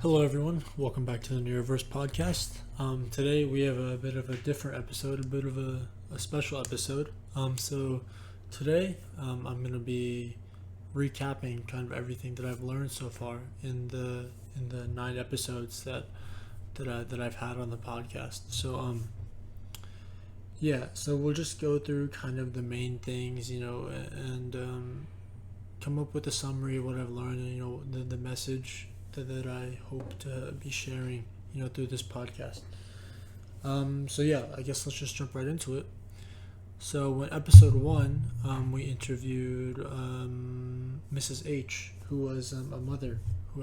Hello, everyone. Welcome back to the NeuroVerse podcast. Today we have a bit of a different episode, a bit of a special episode. So today I'm going to be recapping kind of everything that I've learned so far in the 9 episodes that I've had on the podcast. So we'll just go through kind of the main things, and come up with a summary of what I've learned, and the message that I hope to be sharing, through this podcast. I guess let's just jump right into it. So in episode 1, we interviewed Mrs. H, who was a mother who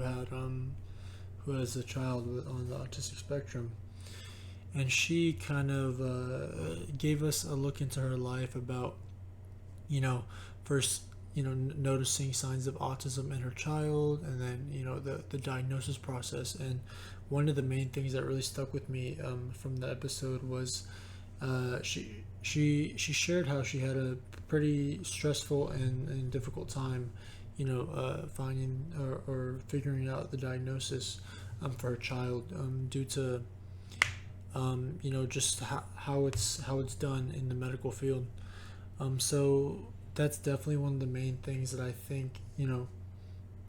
has a child on the autistic spectrum, and she kind of gave us a look into her life about, first noticing signs of autism in her child, and then the diagnosis process. And one of the main things that really stuck with me from the episode was she shared how she had a pretty stressful and difficult time finding or figuring out the diagnosis for her child, due to just how it's done in the medical field. So that's definitely one of the main things that I think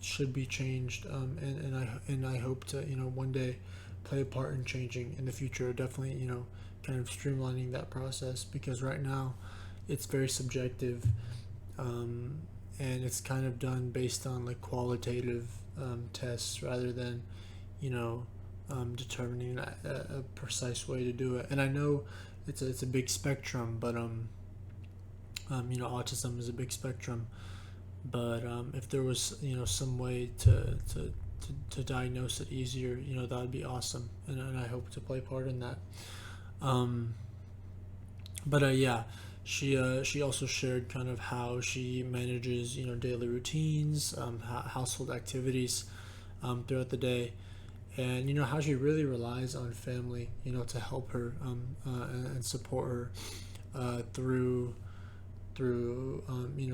should be changed, and I hope to one day play a part in changing in the future. Definitely kind of streamlining that process, because right now it's very subjective, and it's kind of done based on like qualitative tests rather than determining a precise way to do it. And I know it's a big spectrum, but autism is a big spectrum, but if there was some way to diagnose it easier, that would be awesome, and I hope to play part in that. She also shared kind of how she manages daily routines, household activities throughout the day, and how she really relies on family to help her and support her through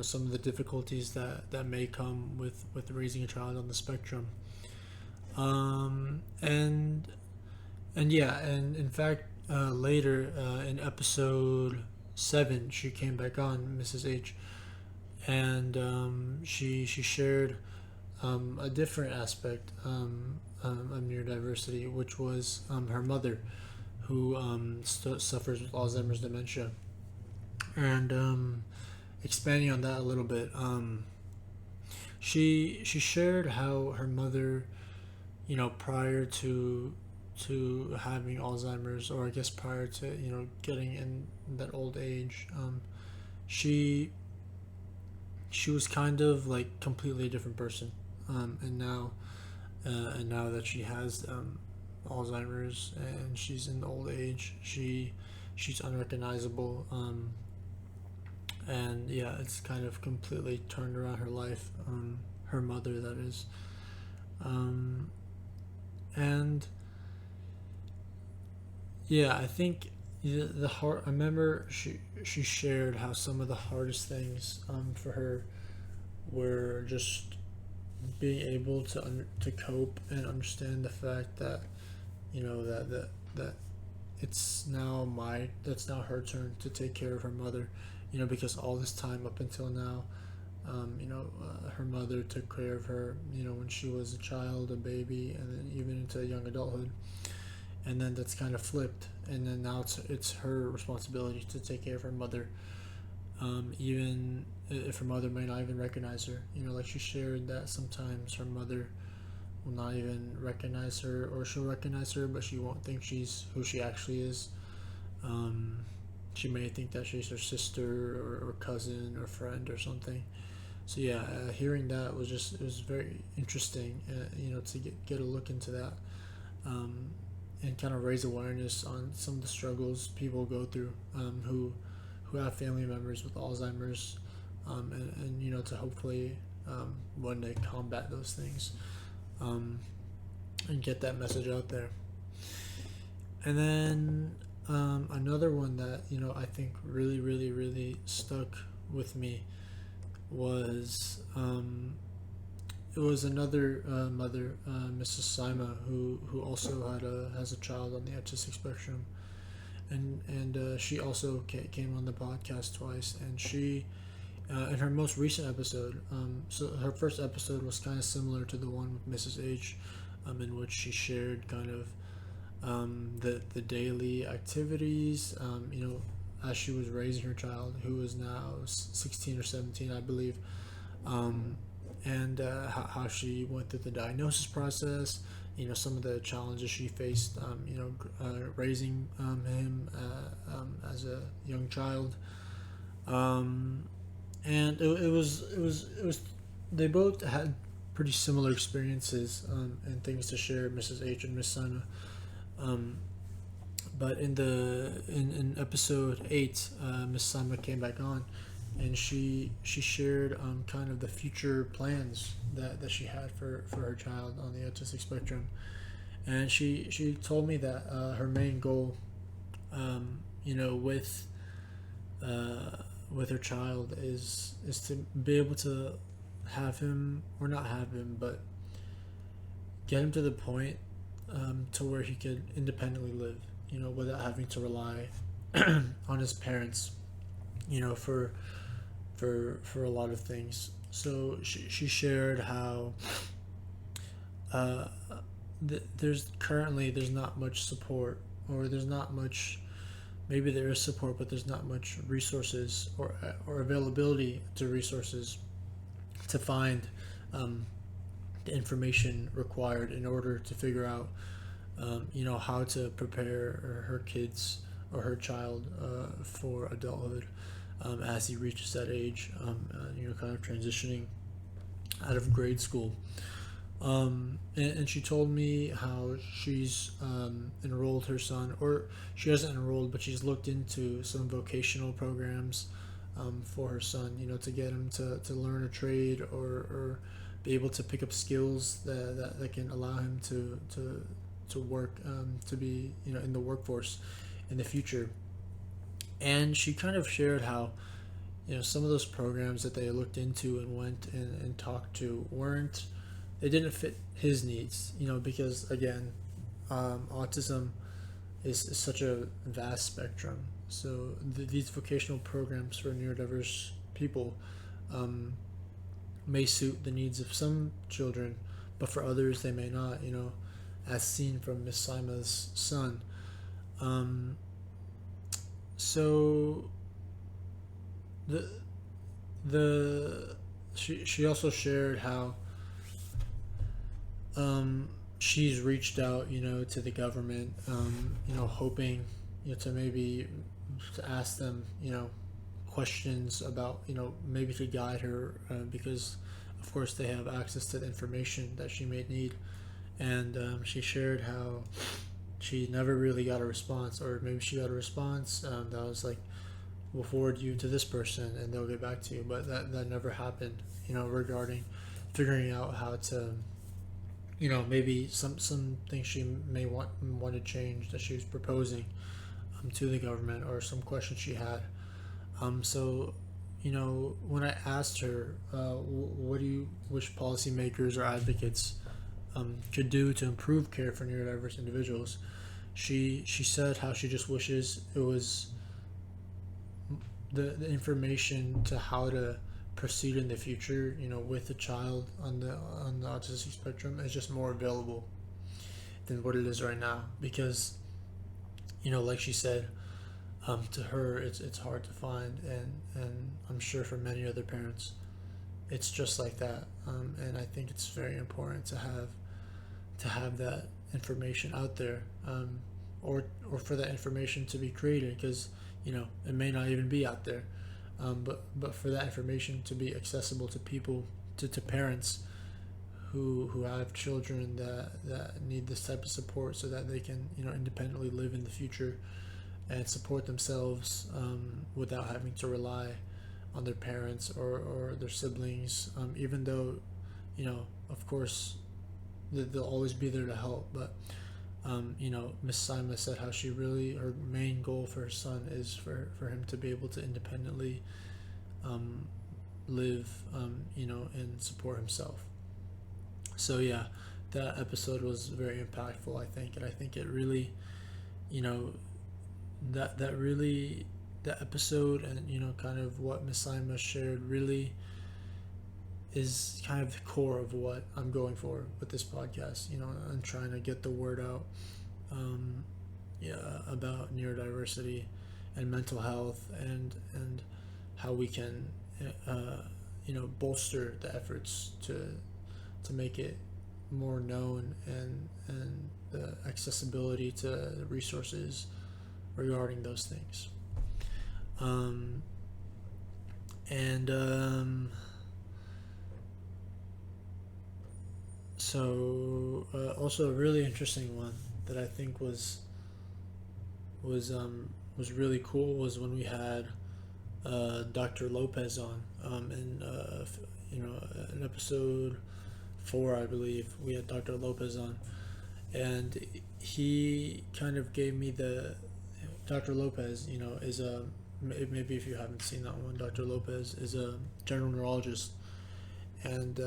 some of the difficulties that may come with raising a child on the spectrum. And in fact, later in episode 7, she came back on, Mrs. H, and she shared a different aspect of neurodiversity, which was her mother, who suffers with Alzheimer's dementia. And expanding on that a little bit, she shared how her mother, prior to having Alzheimer's, or I guess prior to getting in that old age, she was kind of like completely a different person, and now that she has Alzheimer's and she's in the old age, she's unrecognizable. And yeah, it's kind of completely turned around her life, her mother, that is. And yeah, I think the hard. I remember she shared how some of the hardest things for her were just being able to cope and understand the fact that that that's now her turn to take care of her mother, because all this time up until now, her mother took care of her, when she was a child, a baby, and then even into young adulthood. And then that's kind of flipped, and then now it's her responsibility to take care of her mother, even if her mother may not even recognize her. Like she shared that sometimes her mother will not even recognize her, or she'll recognize her, but she won't think she's who she actually is. She may think that she's her sister or cousin or friend or something. So yeah, hearing that it was very interesting, to get a look into that, and kind of raise awareness on some of the struggles people go through, who have family members with Alzheimer's, and to hopefully one day combat those things, and get that message out there. And then another one that I think really, really, really stuck with me was it was another mother, Mrs. Sima, who also has a child on the autistic spectrum, and she also came on the podcast twice, and she in her most recent episode, so her first episode was kind of similar to the one with Mrs. H, in which she shared kind of the daily activities, as she was raising her child, who is now 16 or 17, I believe, um, and how she went through the diagnosis process. Some of the challenges she faced. Raising him as a young child. Um, and it was they both had pretty similar experiences and things to share, Mrs. H and Miss Sana. Um, but in episode 8, Miss Sama came back on, and she shared kind of the future plans that she had for her child on the autistic spectrum, and she told me that her main goal, with her child is to be able to have him, or not have him, but get him to the point to where he could independently live, without having to rely on his parents, for a lot of things. So she shared how uh, there's not much support, or there's not much, maybe there is support, but there's not much resources, or availability to resources to find the information required in order to figure out how to prepare her kids, or her child, for adulthood, as he reaches that age, kind of transitioning out of grade school. And she told me how she's enrolled her son, or she hasn't enrolled, but she's looked into some vocational programs for her son, to get him to learn a trade, or be able to pick up skills that can allow him to work, to be in the workforce in the future. And she kind of shared how some of those programs that they looked into and went and talked to they didn't fit his needs, because again, autism is such a vast spectrum. So these vocational programs for neurodiverse people may suit the needs of some children, but for others they may not, as seen from Miss Sima's son. Um, so the she also shared how she's reached out, to the government, hoping, to maybe to ask them, questions about, maybe to guide her, because of course they have access to the information that she may need. And she shared how she never really got a response, or maybe she got a response that was like, we'll forward you to this person and they'll get back to you, but that never happened, regarding figuring out how to, maybe some things she may want to change that she was proposing to the government, or some questions she had. So when I asked her, what do you wish policymakers or advocates could do to improve care for neurodiverse individuals, she said how she just wishes it was the information to how to proceed in the future, with a child on the autistic spectrum, is just more available than what it is right now. Because, like she said, to her it's hard to find, and I'm sure for many other parents it's just like that. And I think it's very important to have that information out there, or for that information to be created, because it may not even be out there, but for that information to be accessible to people, to parents who have children that need this type of support, so that they can independently live in the future and support themselves, without having to rely on their parents or their siblings, even though of course they'll always be there to help. But Miss Sima said how her main goal for her son is for him to be able to independently live, and support himself. So yeah, that episode was very impactful, I think, and I think it really, you know, that really, that episode, and kind of what Miss Saima shared really is kind of the core of what I'm going for with this podcast. I'm trying to get the word out, um, yeah, about neurodiversity and mental health, and how we can, uh, bolster the efforts to make it more known, and the accessibility to resources regarding those things. Um, and So also a really interesting one that I think was really cool was when we had Dr. Lopez on, in in episode 4, I believe. We had Dr. Lopez on, and he kind of gave me the Dr. Lopez. Is a, maybe if you haven't seen that one, Dr. Lopez is a general neurologist. And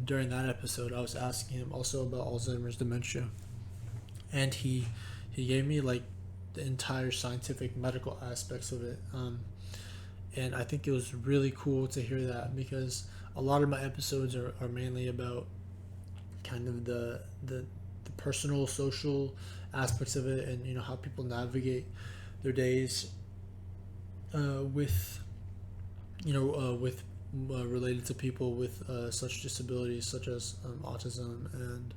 during that episode, I was asking him also about Alzheimer's dementia, and he gave me like the entire scientific medical aspects of it. And I think it was really cool to hear that, because a lot of my episodes are mainly about kind of the personal, social aspects of it, and how people navigate their days with related to people with such disabilities such as autism and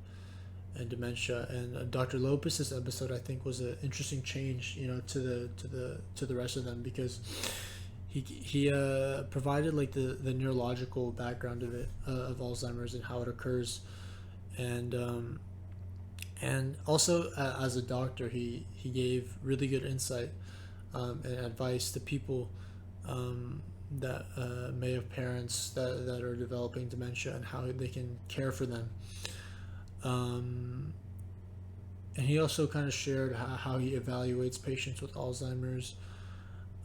dementia. And Dr. Lopez's episode, I think, was an interesting change, to the rest of them, because he provided like the neurological background of it, of Alzheimer's and how it occurs, and also as a doctor, he gave really good insight, and advice to people, that may have parents that are developing dementia, and how they can care for them. Um, and he also kind of shared how he evaluates patients with Alzheimer's,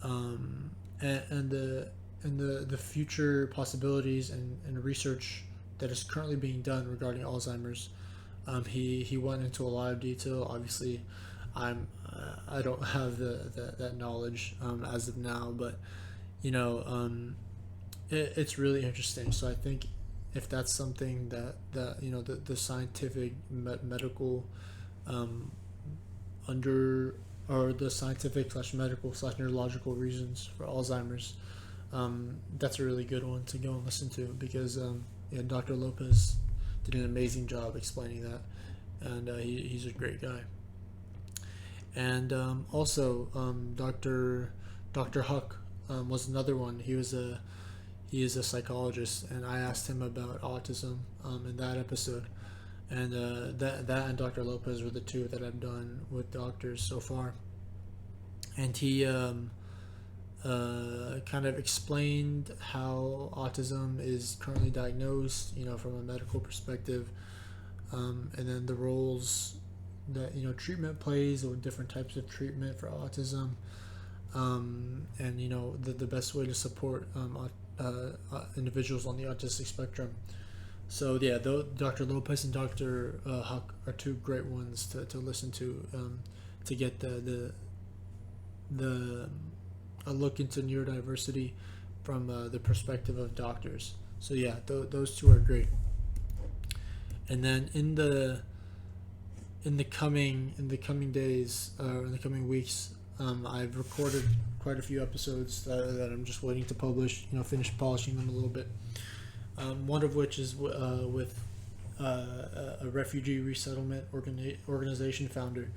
um, and the future possibilities, and research that is currently being done regarding Alzheimer's. He went into a lot of detail. Obviously, I don't have that knowledge, as of now, but it's really interesting. So I think if that's something that the scientific medical, under or the scientific slash medical slash neurological reasons for Alzheimer's, that's a really good one to go and listen to, because yeah, Dr. Lopez did an amazing job explaining that, and he's a great guy. And also, Dr. Huck was another one. He is a psychologist, and I asked him about autism in that episode, and that and Dr. Lopez were the two that I've done with doctors so far. And he kind of explained how autism is currently diagnosed, from a medical perspective, and then the roles that treatment plays, or different types of treatment for autism, and the best way to support individuals on the autistic spectrum. So yeah, Dr. Lopez and Dr. Huck are two great ones to listen to get the a look into neurodiversity from the perspective of doctors. So yeah, those two are great. And then in the coming days, or in the coming weeks, I've recorded quite a few episodes that I'm just waiting to publish. Finish polishing them a little bit. One of which is with a refugee resettlement organization founder,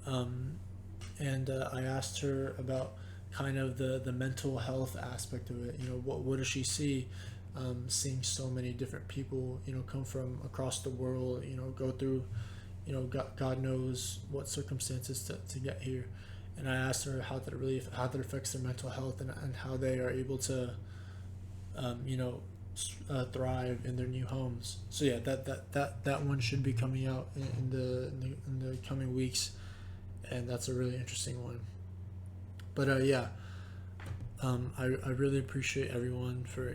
and I asked her about kind of the mental health aspect of it. What does she see, seeing so many different people come from across the world, go through God knows what circumstances to get here. And I asked her how that affects their mental health, and how they are able to thrive in their new homes. So yeah, that one should be coming out in the coming weeks, and that's a really interesting one. But yeah, I really appreciate everyone for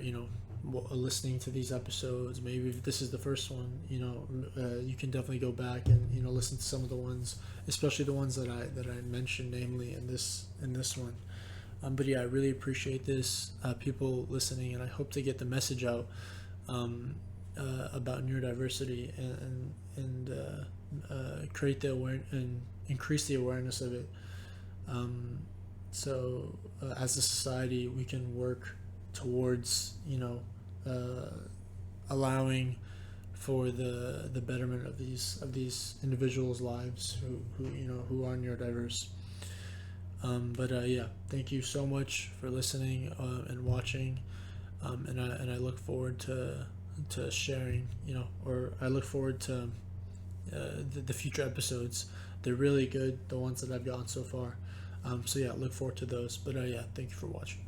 listening to these episodes, maybe if this is the first one, you can definitely go back and listen to some of the ones, especially the ones that I mentioned, namely in this one. But yeah, I really appreciate this, people listening, and I hope to get the message out about neurodiversity, and create the awareness and increase the awareness of it. So as a society, we can work towards allowing for the betterment of these individuals' lives who are neurodiverse. But yeah, thank you so much for listening and watching, and I look forward to sharing, or I look forward to the future episodes. They're really good, the ones that I've gotten so far. So yeah, look forward to those. But yeah, thank you for watching.